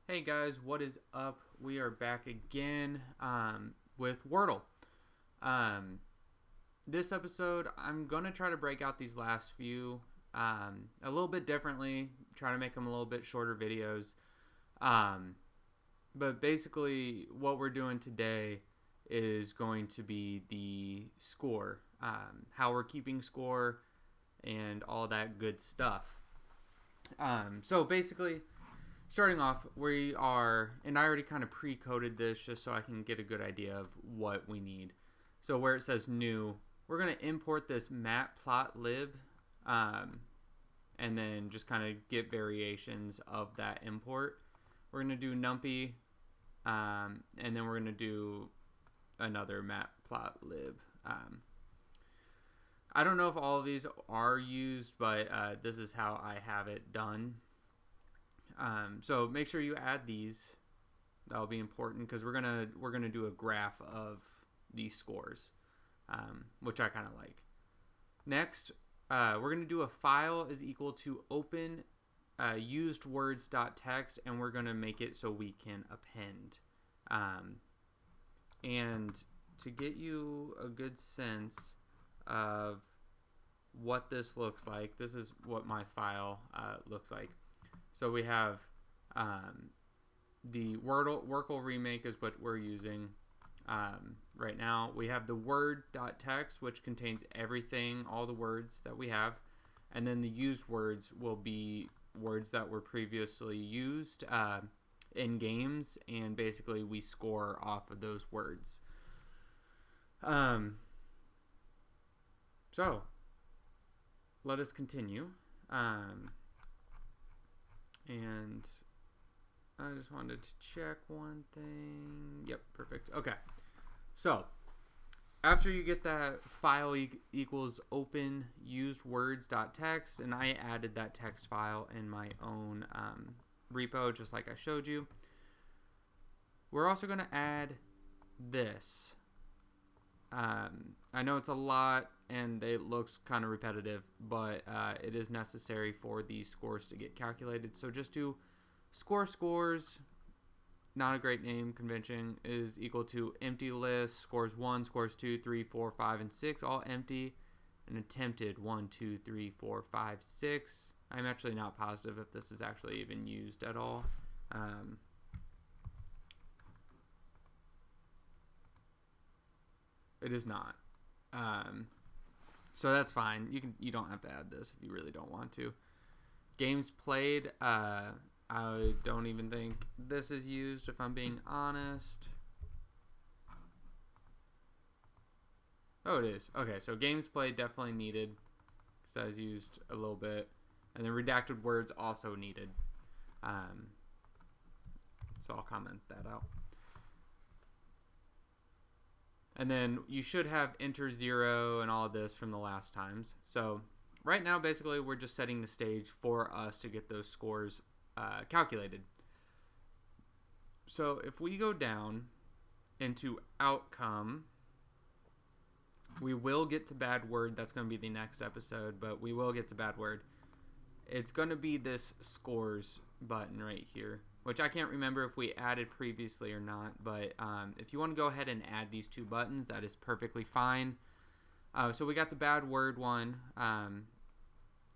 Hey guys, what is up? We are back again with Wordle. Um, this episode, I'm going to try to break out these last few a little bit differently, try to make them a little bit shorter videos. Um, but basically, what we're doing today is going to be the score, how we're keeping score, and all that good stuff. So basically, starting off, we are, and I already kind of pre-coded this just so I can get a good idea of what we need. So where it says new, we're going to import this matplotlib, and then just kind of get variations of that import. We're going to do numpy, and then we're going to do another matplotlib. I don't know if all of these are used, but this is how I have it done. So make sure you add these. That'll be important because we're gonna do a graph of these scores, which I kind of like. Next, we're gonna do a file is equal to open used words.txt, and we're gonna make it so we can append. And to get you a good sense of what this looks like, this is what my file looks like. So we have the Wordle remake is what we're using right now. We have the word.txt, which contains everything, all the words that we have. And then the used words will be words that were previously used in games, and basically we score off of those words. So let us continue. And I just wanted to check one thing. Yep, perfect. Okay. So after you get that file equals open used words.txt, and I added that text file in my own repo just like I showed you, we're also going to add this. I know it's a lot and it looks kind of repetitive, but it is necessary for these scores to get calculated. So just do scores, not a great name convention, is equal to empty list, scores 1, scores 2, 3, 4, 5, and 6, all empty, and attempted 1, 2, 3, 4, 5, 6. I'm actually not positive if this is actually even used at all. It is not. So that's fine. You don't have to add this if you really don't want to. Games played. I don't even think this is used, if I'm being honest. Oh, it is. Okay, so games played definitely needed, because that is used a little bit. And then redacted words also needed. So I'll comment that out. And then you should have enter 0 and all of this from the last times. So right now, basically, we're just setting the stage for us to get those scores calculated. So if we go down into outcome, we will get to bad word. That's going to be the next episode, but we will get to bad word. It's going to be this scores button right here, which I can't remember if we added previously or not, but if you want to go ahead and add these two buttons, that is perfectly fine. So we got the bad word one,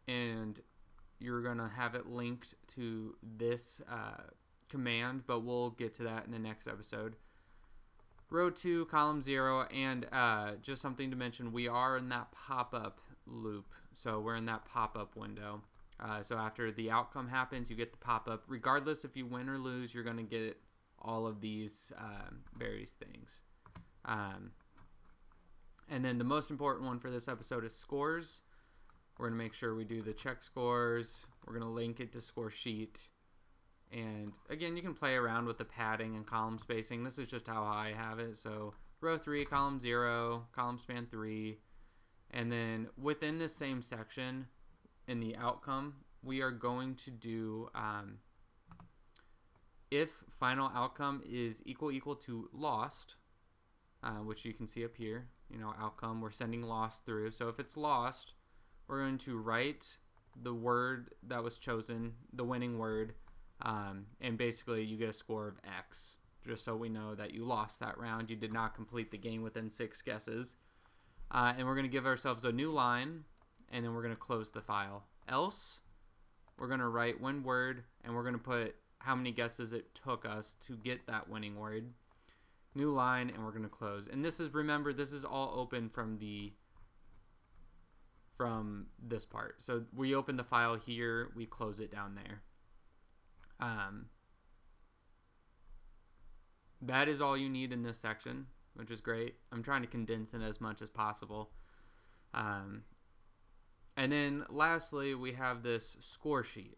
and you're going to have it linked to this command, but we'll get to that in the next episode. Row 2, column 0, and just something to mention, we are in that pop-up loop, so we're in that pop-up window. So after the outcome happens, you get the pop-up. Regardless if you win or lose, you're going to get all of these various things. And then the most important one for this episode is scores. We're going to make sure we do the check scores. We're going to link it to score sheet. And again, you can play around with the padding and column spacing. This is just how I have it. So row 3, column 0, column span 3. And then within this same section, in the outcome, we are going to do if final outcome is equal to lost, which you can see up here, outcome, we're sending lost through. So if it's lost, we're going to write the word that was chosen, the winning word, And basically you get a score of X, just so we know that you lost that round. You did not complete the game within 6 guesses. And we're going to give ourselves a new line, and then we're going to close the file. Else, we're going to write one word, and we're going to put how many guesses it took us to get that winning word. New line, and we're going to close. And this is, remember, this is all open from this part. So we open the file here, we close it down there. That is all you need in this section, which is great. I'm trying to condense it as much as possible. And then lastly, we have this score sheet.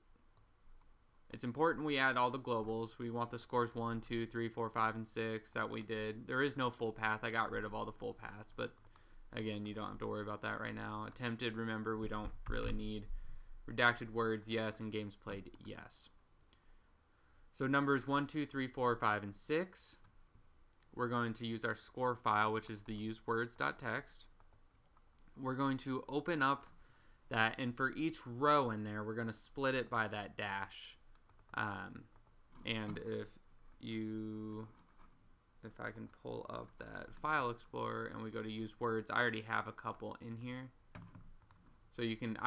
It's important we add all the globals. We want the scores 1, 2, 3, 4, 5, and 6 that we did. There is no full path. I got rid of all the full paths, but again, you don't have to worry about that right now. Attempted, remember, we don't really need. Redacted words, yes, and games played, yes. So numbers 1, 2, 3, 4, 5, and 6. We're going to use our score file, which is the usewords.txt. We're going to open up that, and for each row in there, we're going to split it by that dash. And if I can pull up that file explorer and we go to use words, I already have a couple in here. So you can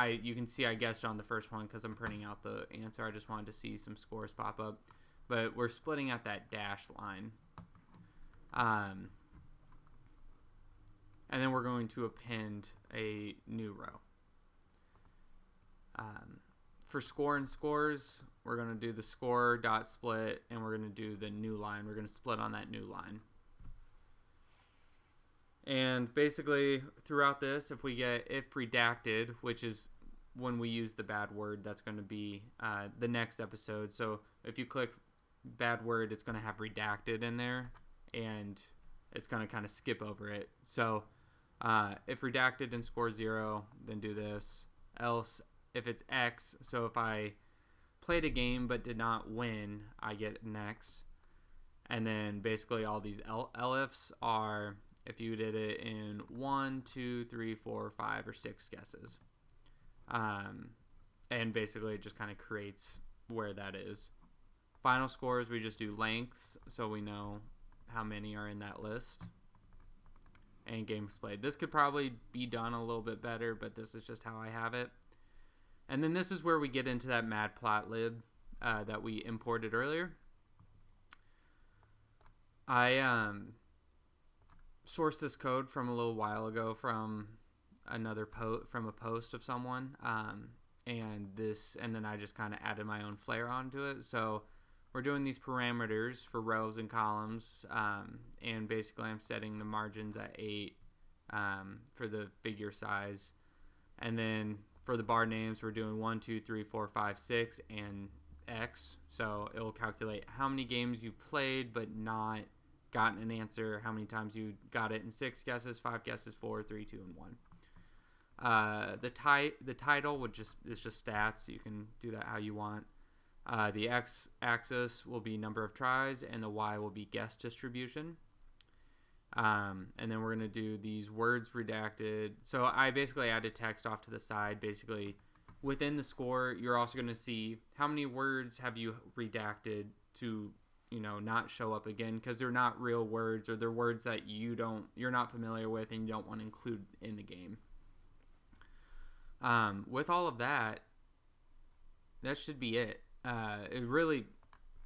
see I guessed on the first one because I'm printing out the answer. I just wanted to see some scores pop up. But we're splitting out that dash line. And then we're going to append a new row. For score and scores, we're going to do the score dot split, and we're going to do the new line. We're going to split on that new line. And basically, throughout this, if we get if redacted, which is when we use the bad word, that's going to be the next episode. So if you click bad word, it's going to have redacted in there, and it's going to kind of skip over it. So if redacted and score 0, then do this. Else, if it's X, so if I played a game but did not win, I get an X. And then basically all these LFs are if you did it in 1, 2, 3, 4, 5, or 6 guesses. And basically it just kind of creates where that is. Final scores, we just do lengths, so we know how many are in that list. And games played. This could probably be done a little bit better, but this is just how I have it. And then this is where we get into that matplotlib that we imported earlier. I sourced this code from a little while ago from another from a post of someone, and then I just kind of added my own flair onto it. So we're doing these parameters for rows and columns, and basically I'm setting the margins at 8 for the figure size, and then for the bar names we're doing 1, 2, 3, 4, 5, 6, and X. So it will calculate how many games you played but not gotten an answer, how many times you got it in 6 guesses, 5 guesses, 4, 3, 2, and 1. The title is just stats. You can do that how you want. The x-axis will be number of tries, and the y will be guess distribution. And then we're going to do these words redacted. So I basically added text off to the side. Basically, within the score, you're also going to see how many words have you redacted to, not show up again, because they're not real words, or they're words that you're not familiar with and you don't want to include in the game. With all of that, that should be it.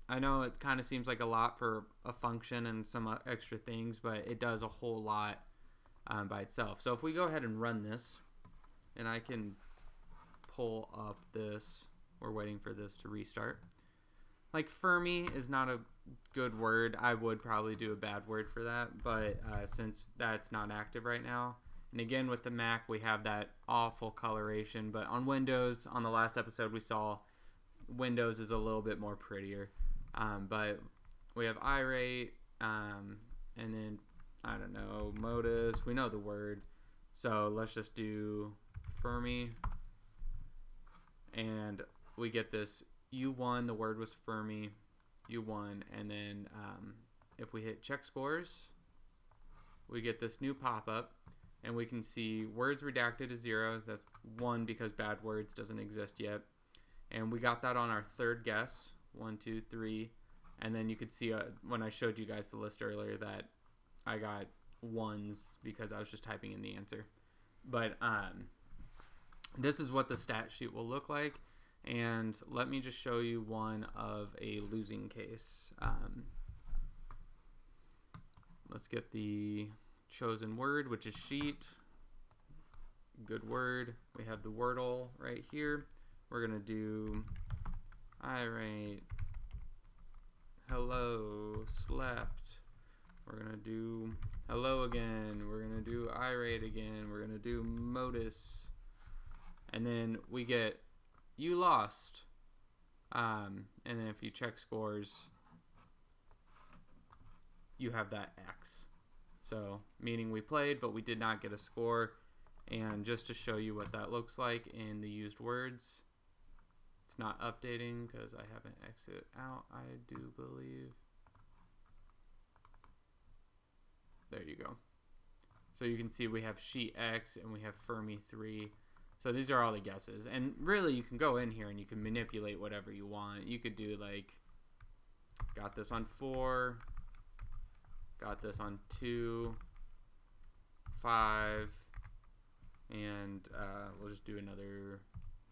I know it kind of seems like a lot for a function and some extra things, but it does a whole lot by itself. So if we go ahead and run this, and I can pull up this, we're waiting for this to restart. Like Fermi is not a good word. I would probably do a bad word for that, but since that's not active right now, and again with the Mac we have that awful coloration, but on Windows, on the last episode we saw Windows is a little bit more prettier. But we have irate, and then, I don't know, modus. We know the word. So let's just do Fermi. And we get this U1, the word was Fermi, U1. And then if we hit check scores, we get this new pop-up. And we can see words redacted as 0. That's 1 because bad words doesn't exist yet. And we got that on our third guess, 1, 2, 3. And then you could see when I showed you guys the list earlier that I got ones because I was just typing in the answer. But this is what the stat sheet will look like. And let me just show you one of a losing case. Let's get the chosen word, which is sheet. Good word. We have the Wordle right here. We're going to do irate, hello, slept. We're going to do hello again. We're going to do irate again. We're going to do modus. And then we get you lost. And then if you check scores, you have that X. So meaning we played, but we did not get a score. And just to show you what that looks like in the used words, it's not updating because I haven't exited out, I do believe. There you go. So you can see we have sheet X and we have Fermi 3. So these are all the guesses. And really you can go in here and you can manipulate whatever you want. You could do like, got this on 4, got this on 2, 5, and we'll just do another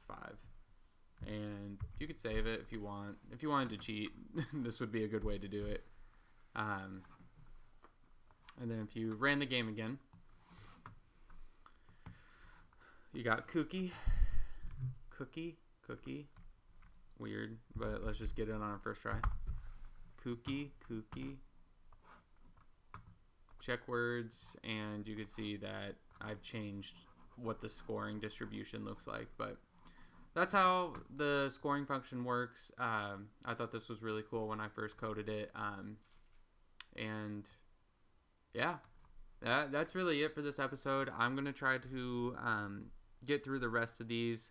5. And you could save it if you want. If you wanted to cheat, this would be a good way to do it. And then if you ran the game again, you got cookie, weird, but let's just get it on our first try. Kooky, check words, and you can see that I've changed what the scoring distribution looks like, but that's how the scoring function works. I thought this was really cool when I first coded it, and yeah, that's really it for this episode. I'm gonna try to get through the rest of these.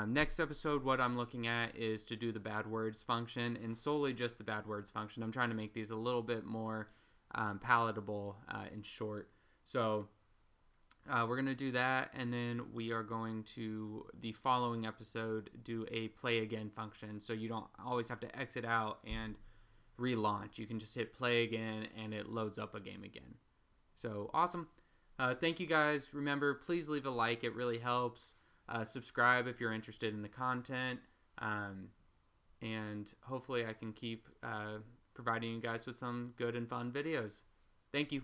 Next episode, what I'm looking at is to do the bad words function, and solely just the bad words function. I'm trying to make these a little bit more palatable and short. So we're going to do that, and then we are going to, the following episode, do a play again function. So you don't always have to exit out and relaunch. You can just hit play again, and it loads up a game again. So awesome. Thank you guys. Remember, please leave a like. It really helps. Subscribe if you're interested in the content. And hopefully I can keep providing you guys with some good and fun videos. Thank you.